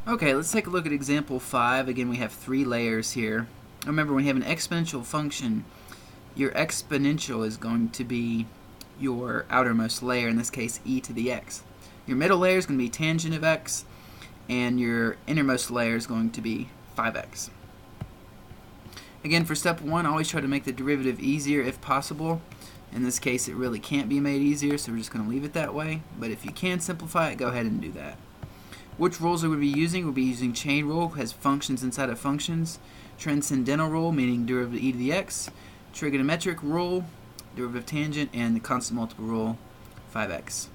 Okay, let's take a look at example 5. Again, we have 3 layers here. Remember, when you have an exponential function, your exponential is going to be your outermost layer, in this case e to the x. Your middle layer is going to be tangent of x, and your innermost layer is going to be 5x. Again, for step 1, always try to make the derivative easier if possible. In this case, it really can't be made easier, so we're just going to leave it that way. But if you can simplify it, go ahead and do that. Which rules are we using? We'll be using chain rule, has functions inside of functions. Transcendental rule, meaning derivative e to the x. Trigonometric rule, derivative tangent, and the constant multiple rule, 5x.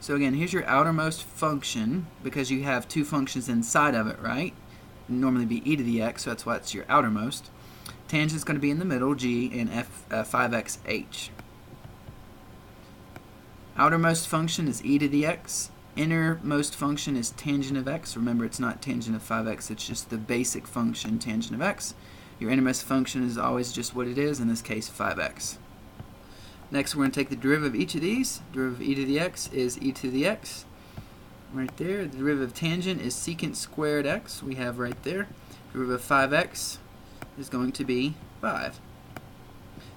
So again, here's your outermost function, because you have 2 functions inside of it, right? It'd normally be e to the x, so that's why it's your outermost. Tangent is going to be in the middle, g, and 5x, h. Outermost function is e to the x. Innermost function is tangent of x. Remember, it's not tangent of 5x, it's just the basic function tangent of x. Your innermost function is always just what it is, in this case 5x. Next, we're going to take the derivative of each of these. Derivative of e to the x is e to the x. Right there. The derivative of tangent is secant squared x. We have right there. Derivative of 5x is going to be 5.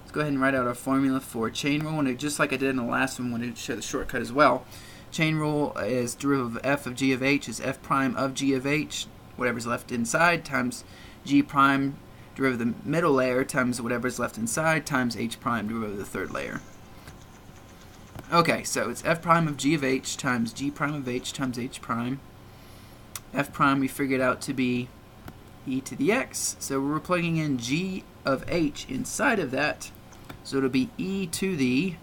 Let's go ahead and write out our formula for chain rule. And just like I did in the last one, I wanted to show the shortcut as well. Chain rule is derivative of f of g of h is f prime of g of h, whatever's left inside, times g prime, derivative of the middle layer, times whatever's left inside, times h prime, derivative of the third layer. Okay, so it's f prime of g of h times g prime of h times h prime. F prime we figured out to be e to the x, so we're plugging in g of h inside of that, so it'll be e to the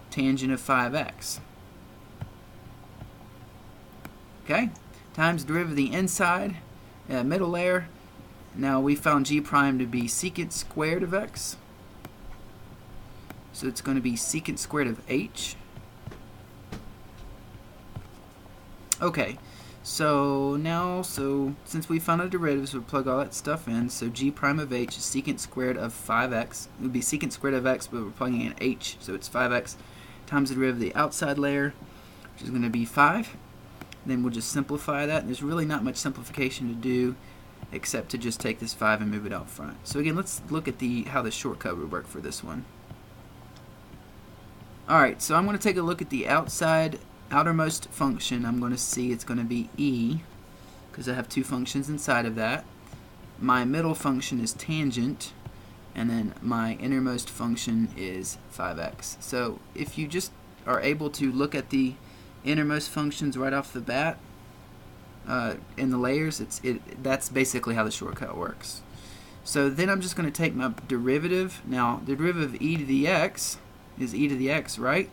tangent of 5x. Okay, times derivative of the inside, middle layer. Now we found g prime to be secant squared of x. So it's going to be secant squared of h. Okay, so now, since we found our derivatives, we'll plug all that stuff in. So g prime of h is secant squared of 5x. It would be secant squared of x, but we're plugging in h, so it's 5x times the derivative of the outside layer, which is going to be 5. Then we'll just simplify that. There's really not much simplification to do except to just take this 5 and move it out front. So again, let's look at how the shortcut would work for this one. Alright, so I'm going to take a look at the outermost function. I'm going to see it's going to be e, because I have 2 functions inside of that. My middle function is tangent, and then my innermost function is 5x. So if you just are able to look at the innermost functions right off the bat in the layers, that's basically how the shortcut works. So then I'm just going to take my derivative. Now the derivative of e to the x is e to the x, right?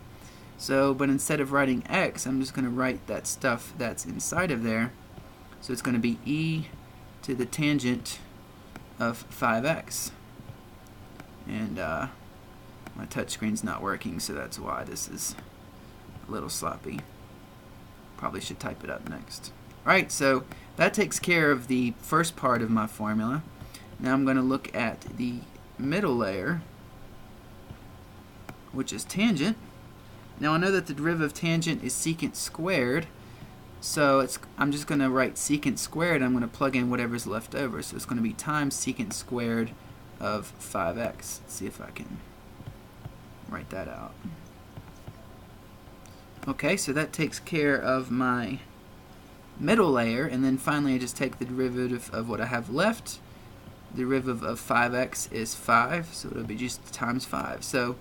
So, but instead of writing x, I'm just going to write that stuff that's inside of there. So it's going to be e to the tangent of 5x. And my touch screen's not working, so that's why this is a little sloppy. Probably should type it up next. Alright, so that takes care of the first part of my formula. Now I'm going to look at the middle layer, which is tangent. Now I know that the derivative of tangent is secant squared, so I'm just going to write secant squared. I'm going to plug in whatever's left over, so it's going to be times secant squared of 5x. Let's see if I can write that out. Okay, so that takes care of my middle layer, and then finally I just take the derivative of what I have left. The derivative of 5x is 5, so it'll be just times 5. So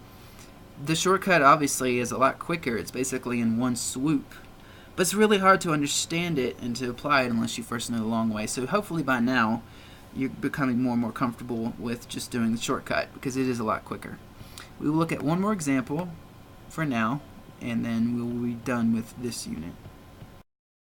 the shortcut obviously is a lot quicker. It's basically in one swoop. But it's really hard to understand it and to apply it unless you first know the long way. So hopefully by now you're becoming more and more comfortable with just doing the shortcut, because it is a lot quicker. We will look at one more example for now, and then we'll be done with this unit.